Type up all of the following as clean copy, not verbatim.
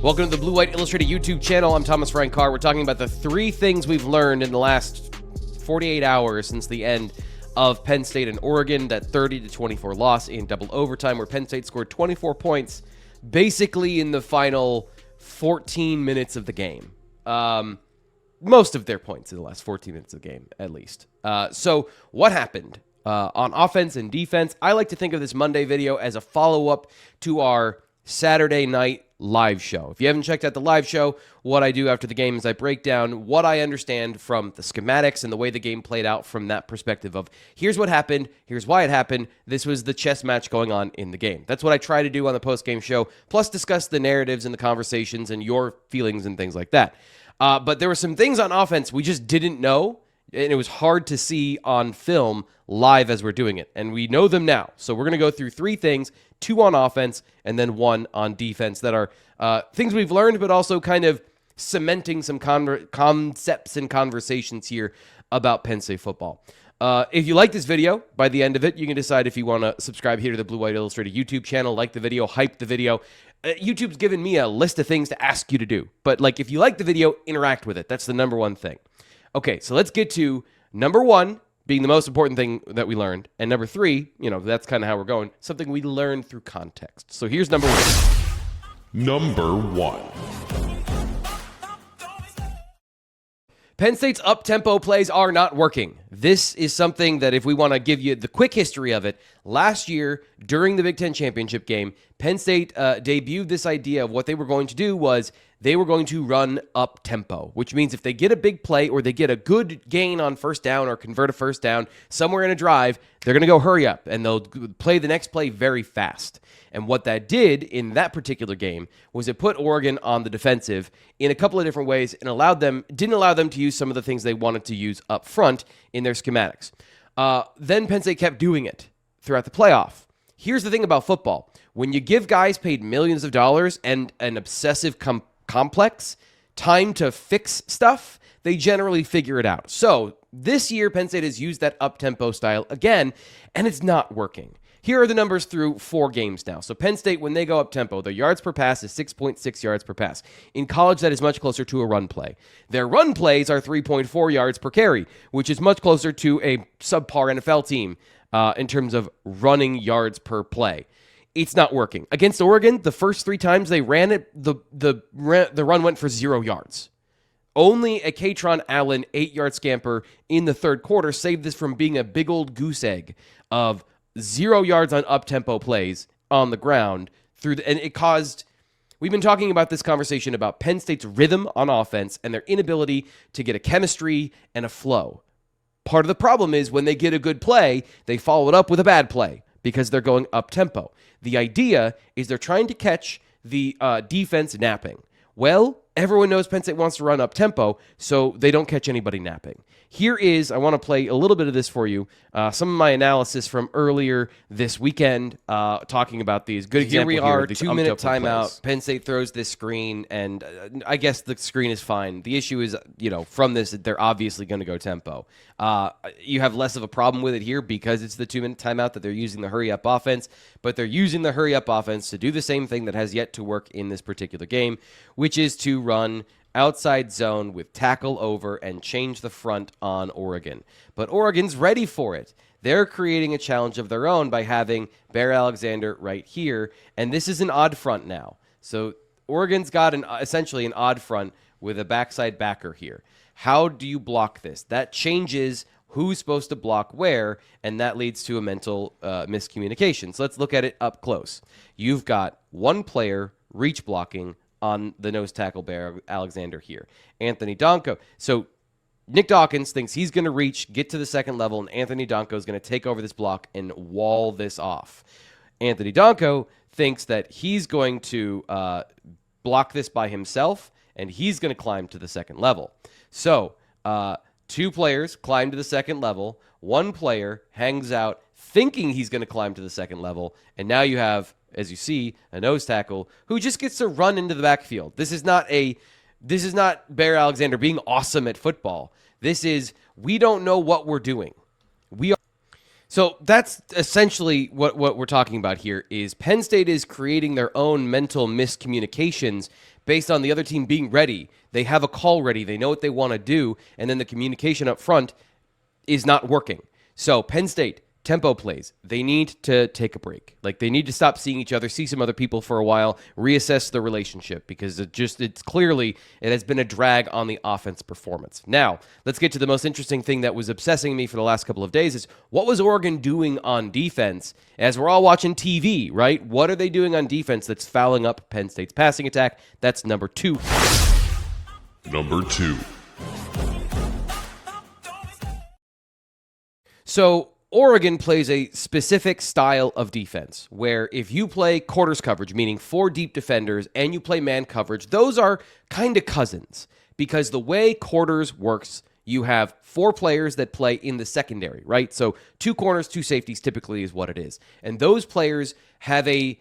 Welcome to the Blue White Illustrated YouTube channel. I'm Thomas Ryan Carr. We're talking about the 3 things we've learned in the last 48 hours since the end of Penn State and Oregon, that 30-24 loss in double overtime where Penn State scored 24 points basically in the final 14 minutes of the game. Most of their points in the last 14 minutes of the game, at least. So what happened on offense and defense? I like to think of this Monday video as a follow-up to our Saturday night live show. If you haven't checked out the live show, what I do after the game is I break down what I understand from the schematics and the way the game played out from that perspective of here's what happened, here's why it happened, this was the chess match going on in the game. That's what I try to do on the post-game show, plus discuss the narratives and the conversations and your feelings and things like that. But there were some things on offense we just didn't know, and it was hard to see on film live as we're doing it. And we know them now. So we're going to go through 3 things, 2 on offense and then 1 on defense that are things we've learned, but also kind of cementing some concepts and conversations here about Penn State football. If you like this video, by the end of it, you can decide if you want to subscribe here to the Blue White Illustrated YouTube channel, like the video, hype the video. YouTube's given me a list of things to ask you to do. But like, if you like the video, interact with it. That's the number 1 thing. Okay, so let's get to number 1 being the most important thing that we learned. And number 3, that's kind of how we're going. Something we learned through context. So here's number 1. Number 1. Penn State's up-tempo plays are not working. This is something that if we want to give you the quick history of it, last year during the Big Ten championship game, Penn State debuted this idea of what they were going to do was they were going to run up-tempo, which means if they get a big play or they get a good gain on first down or convert a first down somewhere in a drive, they're going to go hurry up and they'll play the next play very fast. And what that did in that particular game was it put Oregon on the defensive in a couple of different ways and didn't allow them to use some of the things they wanted to use up front in their schematics. Then Penn State kept doing it throughout the playoff. Here's the thing about football. When you give guys paid millions of dollars and an obsessive complex time to fix stuff, they generally figure it out. So this year, Penn State has used that up-tempo style again, and it's not working. Here are the numbers through 4 games now. So Penn State, when they go up-tempo, their yards per pass is 6.6 yards per pass. In college, that is much closer to a run play. Their run plays are 3.4 yards per carry, which is much closer to a subpar NFL team in terms of running yards per play. It's not working. Against Oregon, the first 3 times they ran it, the run went for 0 yards. Only a Katron Allen 8-yard scamper in the third quarter saved this from being a big old goose egg of 0 yards on up-tempo plays on the ground and it caused. We've been talking about this conversation about Penn State's rhythm on offense and their inability to get a chemistry and a flow. Part of the problem is when they get a good play, they follow it up with a bad play because they're going up-tempo. The idea is they're trying to catch the defense napping. Well, everyone knows Penn State wants to run up-tempo, so they don't catch anybody napping. I want to play a little bit of this for you, some of my analysis from earlier this weekend talking about these. Good example here. Here we are, 2-minute timeout. Plays. Penn State throws this screen, and I guess the screen is fine. The issue is, from this, they're obviously going to go tempo. You have less of a problem with it here because it's the 2-minute timeout that they're using the hurry-up offense, but they're using the hurry-up offense to do the same thing that has yet to work in this particular game, which is to run outside zone with tackle over and change the front on Oregon. But Oregon's ready for it. They're creating a challenge of their own by having Bear Alexander right here, and this is an odd front now. So Oregon's got essentially an odd front with a backside backer here. How do you block this? That changes who's supposed to block where, and that leads to a mental miscommunication. So let's look at it up close. You've got one player reach blocking on the nose tackle Bear Alexander here. Anthony Donko. So Nick Dawkins thinks he's going to reach, get to the second level, and Anthony Donko is going to take over this block and wall this off. Anthony Donko thinks that he's going to block this by himself, and he's going to climb to the second level. So 2 players climb to the second level. 1 player hangs out thinking he's going to climb to the second level, and now you have, as you see, a nose tackle who just gets to run into the backfield. This is not Bear Alexander being awesome at football. This is, we don't know what we're doing. So that's essentially what we're talking about here is Penn State is creating their own mental miscommunications based on the other team being ready. They have a call ready. They know what they want to do. And then the communication up front is not working. So Penn State, tempo plays. They need to take a break. Like, they need to stop seeing each other, see some other people for a while, reassess the relationship, because it has been a drag on the offense performance. Now, let's get to the most interesting thing that was obsessing me for the last couple of days is what was Oregon doing on defense as we're all watching TV, right? What are they doing on defense that's fouling up Penn State's passing attack? That's number 2. Number 2. So Oregon plays a specific style of defense where if you play quarters coverage, meaning 4 deep defenders, and you play man coverage, those are kind of cousins because the way quarters works, you have 4 players that play in the secondary, right? So 2 corners, 2 safeties typically is what it is. And those players have a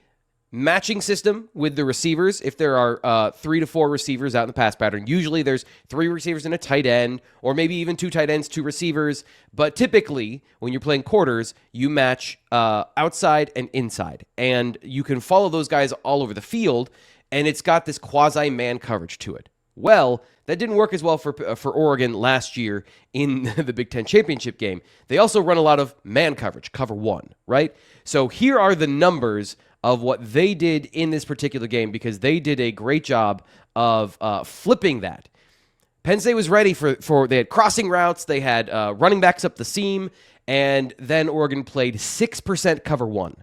matching system with the receivers. If there are 3 to 4 receivers out in the pass pattern, usually there's 3 receivers and a tight end, or maybe even 2 tight ends, 2 receivers. But typically, when you're playing quarters, you match outside and inside. And you can follow those guys all over the field, and it's got this quasi-man coverage to it. Well, that didn't work as well for Oregon last year in the Big Ten championship game. They also run a lot of man coverage, cover 1, right? So here are the numbers of what they did in this particular game because they did a great job of flipping that. Penn State was ready they had crossing routes, they had running backs up the seam, and then Oregon played 6% cover 1.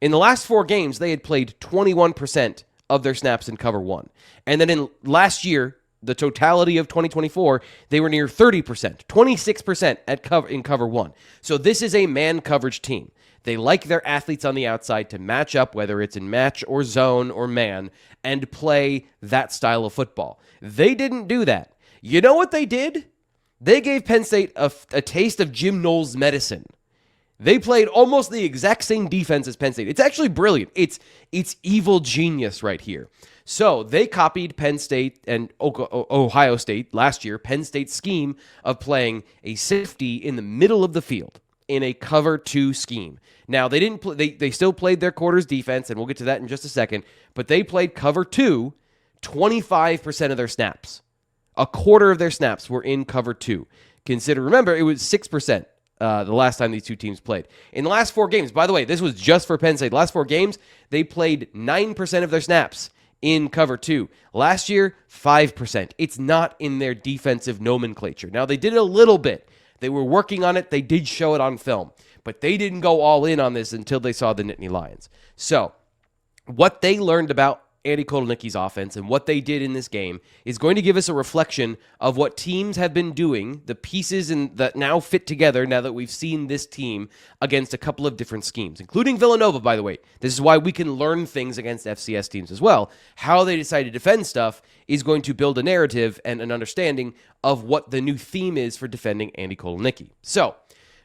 In the last 4 games, they had played 21% of their snaps in cover 1. And then in last year, the totality of 2024, they were near 30%, 26% in cover 1. So this is a man coverage team. They like their athletes on the outside to match up, whether it's in match or zone or man, and play that style of football. They didn't do that. You know what they did? They gave Penn State a taste of Jim Knowles' medicine. They played almost the exact same defense as Penn State. It's actually brilliant. It's evil genius right here. So they copied Penn State and Ohio State last year, Penn State's scheme of playing a safety in the middle of the field in a cover 2 scheme. Now, they still played their quarters defense, and we'll get to that in just a second, but they played cover 2 25% of their snaps. A quarter of their snaps were in cover 2. Remember, it was 6% the last time these two teams played. In the last 4 games, by the way, this was just for Penn State. The last 4 games, they played 9% of their snaps in cover 2. Last year, 5%. It's not in their defensive nomenclature. Now, they did it a little bit. They were working on it. They did show it on film. But they didn't go all in on this until they saw the Nittany Lions. So, what they learned about Andy Kotelnicki's offense and what they did in this game is going to give us a reflection of what teams have been doing, the pieces that now fit together now that we've seen this team against a couple of different schemes, including Villanova, by the way. This is why we can learn things against FCS teams as well. How they decide to defend stuff is going to build a narrative and an understanding of what the new theme is for defending Andy Kotelnicki. So,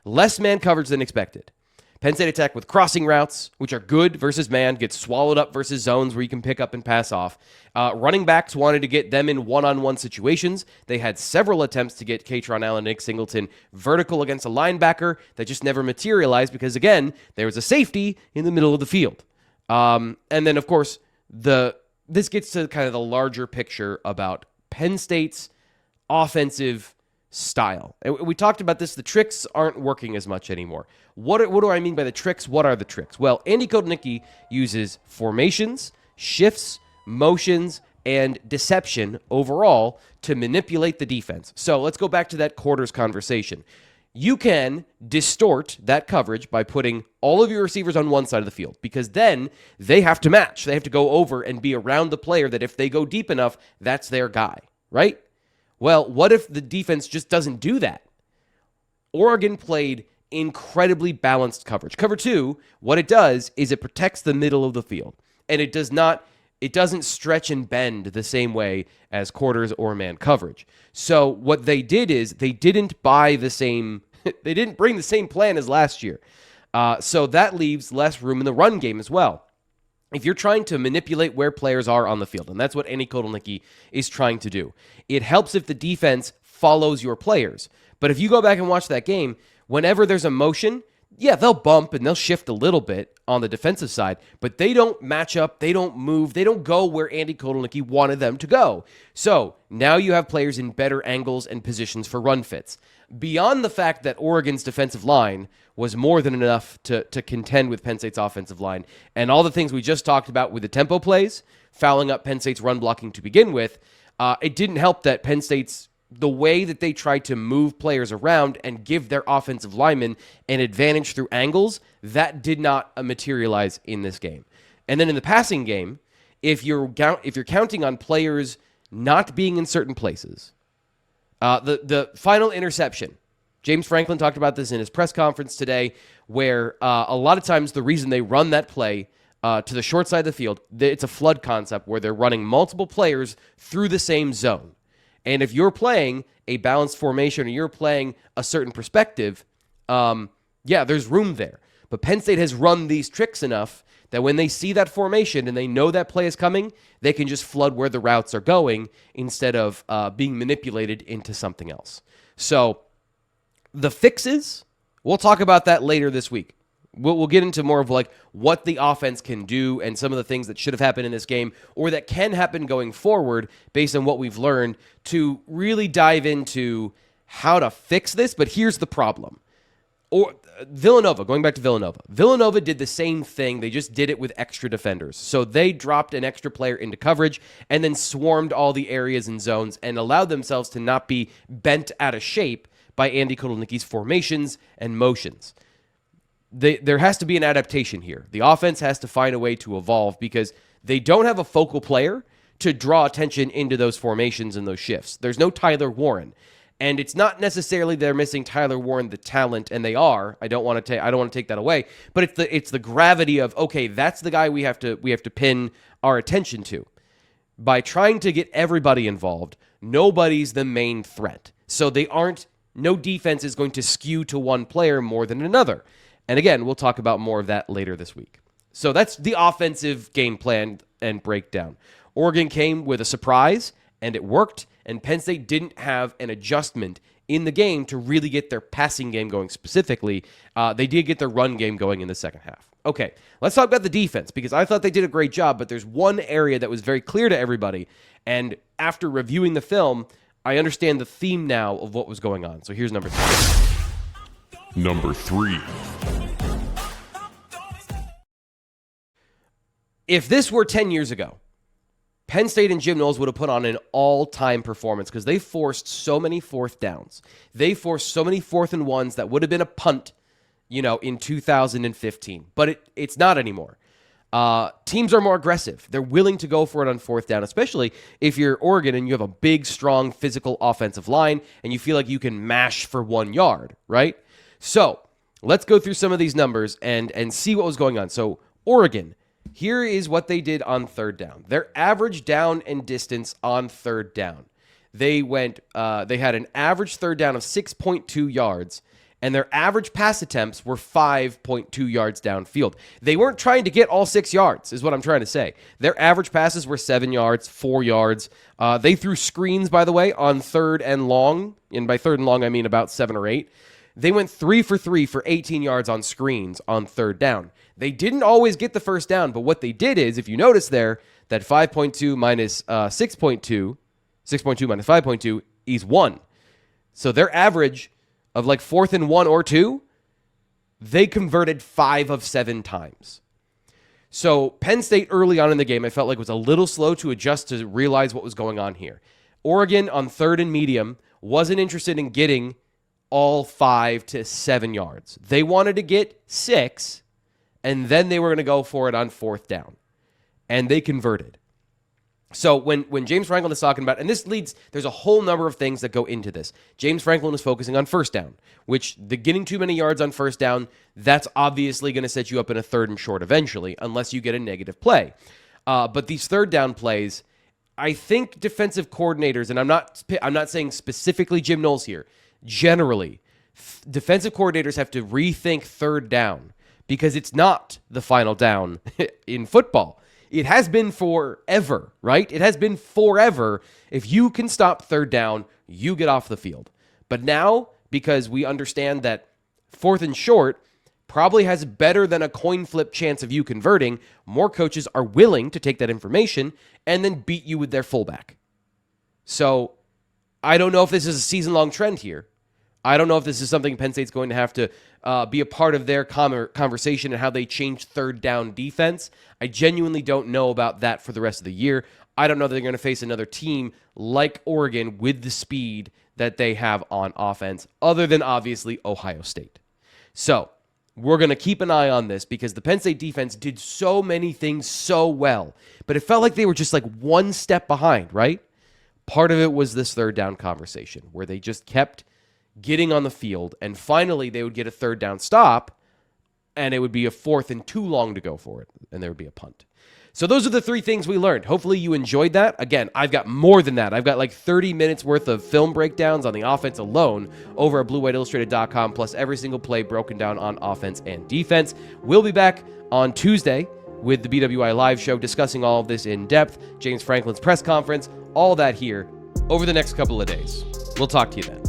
less man coverage than expected. Penn State attack with crossing routes, which are good versus man, gets swallowed up versus zones where you can pick up and pass off. Running backs wanted to get them in one-on-one situations. They had several attempts to get Katron Allen and Nick Singleton vertical against a linebacker that just never materialized because, again, there was a safety in the middle of the field. And then, of course, this gets to kind of the larger picture about Penn State's offensive style. And we talked about this. The tricks aren't working as much anymore. What do I mean by the tricks? What are the tricks? Well, Andy Kotelnicki uses formations, shifts, motions, and deception overall to manipulate the defense. So let's go back to that quarters conversation. You can distort that coverage by putting all of your receivers on one side of the field because then they have to match. They have to go over and be around the player that if they go deep enough, that's their guy, right? Well, what if the defense just doesn't do that? Oregon played incredibly balanced coverage. Cover 2, what it does is it protects the middle of the field. And it doesn't stretch and bend the same way as quarters or man coverage. So what they did is they didn't bring the same plan as last year. So that leaves less room in the run game as well. If you're trying to manipulate where players are on the field, and that's what Andy Kotelnicki is trying to do, it helps if the defense follows your players. But if you go back and watch that game, whenever there's a motion, yeah, they'll bump and they'll shift a little bit on the defensive side, but they don't match up, they don't move, they don't go where Andy Kotelnicki wanted them to go. So now you have players in better angles and positions for run fits. Beyond the fact that Oregon's defensive line was more than enough to contend with Penn State's offensive line, and all the things we just talked about with the tempo plays, fouling up Penn State's run blocking to begin with, it didn't help that Penn State's the way that they tried to move players around and give their offensive linemen an advantage through angles, that did not materialize in this game. And then in the passing game, if you're counting on players not being in certain places, the final interception, James Franklin talked about this in his press conference today, where a lot of times the reason they run that play to the short side of the field, it's a flood concept where they're running multiple players through the same zone. And if you're playing a balanced formation or you're playing a certain perspective, there's room there. But Penn State has run these tricks enough that when they see that formation and they know that play is coming, they can just flood where the routes are going instead of being manipulated into something else. So the fixes, we'll talk about that later this week. We'll get into more of like what the offense can do and some of the things that should have happened in this game or that can happen going forward based on what we've learned to really dive into how to fix this. But here's the problem. Or Villanova, going back to Villanova. Villanova did the same thing. They just did it with extra defenders. So they dropped an extra player into coverage and then swarmed all the areas and zones and allowed themselves to not be bent out of shape by Andy Kotelnicki's formations and motions. There has to be an adaptation here. The offense has to find a way to evolve because they don't have a focal player to draw attention into those formations and those shifts. There's no Tyler Warren. And it's not necessarily they're missing Tyler Warren, the talent, and they are. I don't want to take that away. But it's the gravity of, okay, that's the guy we have to pin our attention to. By trying to get everybody involved, nobody's the main threat. So no defense is going to skew to one player more than another. And again, we'll talk about more of that later this week. So that's the offensive game plan and breakdown. Oregon came with a surprise, and it worked, and Penn State didn't have an adjustment in the game to really get their passing game going specifically. They did get their run game going in the second half. Okay, let's talk about the defense, because I thought they did a great job, but there's one area that was very clear to everybody, and after reviewing the film, I understand the theme now of what was going on. So here's number 3. Number 3. If this were 10 years ago, Penn State and Jim Knowles would have put on an all-time performance because they forced so many fourth downs. They forced so many 4th and 1s that would have been a punt, in 2015. But it's not anymore. Teams are more aggressive. They're willing to go for it on 4th down, especially if you're Oregon and you have a big, strong, physical offensive line and you feel like you can mash for 1 yard, right? So let's go through some of these numbers and see what was going on. So Oregon, here is what they did on 3rd down. Their average down and distance on 3rd down. They had an average 3rd down of 6.2 yards, and their average pass attempts were 5.2 yards downfield. They weren't trying to get all 6 yards, is what I'm trying to say. Their average passes were 7 yards, 4 yards. They threw screens, by the way, on 3rd and long, and by 3rd and long, I mean about 7 or 8. They went 3 for 3 for 18 yards on screens on 3rd down. They didn't always get the first down, but what they did is, if you notice there, that 5.2 minus 6.2 minus 5.2 is 1. So their average of like 4th and 1 or 2, they converted 5 of 7 times. So Penn State early on in the game, I felt like was a little slow to adjust to realize what was going on here. Oregon on 3rd and medium wasn't interested in getting all 5 to 7 yards. They wanted to get 6, and then they were going to go for it on 4th down. And they converted. So when James Franklin is talking about, and there's a whole number of things that go into this. James Franklin is focusing on 1st down, which the getting too many yards on 1st down, that's obviously going to set you up in a 3rd and short eventually, unless you get a negative play. But these 3rd down plays, I think defensive coordinators, and I'm not saying specifically Jim Knowles here, generally, defensive coordinators have to rethink 3rd down because it's not the final down in football. It has been forever, right? It has been forever. If you can stop 3rd down, you get off the field. But now, because we understand that 4th and short probably has better than a coin flip chance of you converting, more coaches are willing to take that information and then beat you with their fullback. So I don't know if this is a season-long trend here. I don't know if this is something Penn State's going to have to be a part of their conversation and how they change third down defense. I genuinely don't know about that for the rest of the year. I don't know that they're going to face another team like Oregon with the speed that they have on offense, other than obviously Ohio State. So we're going to keep an eye on this because the Penn State defense did so many things so well, but it felt like they were just like one step behind, right? Part of it was this third down conversation where they just kept getting on the field, and finally they would get a third down stop, and it would be a 4th and too long to go for it, and there would be a punt. So those are the 3 things we learned. Hopefully you enjoyed that. Again, I've got more than that. I've got like 30 minutes worth of film breakdowns on the offense alone over at BlueWhiteIllustrated.com, plus every single play broken down on offense and defense. We'll be back on Tuesday with the BWI Live show discussing all of this in depth, James Franklin's press conference, all that here over the next couple of days. We'll talk to you then.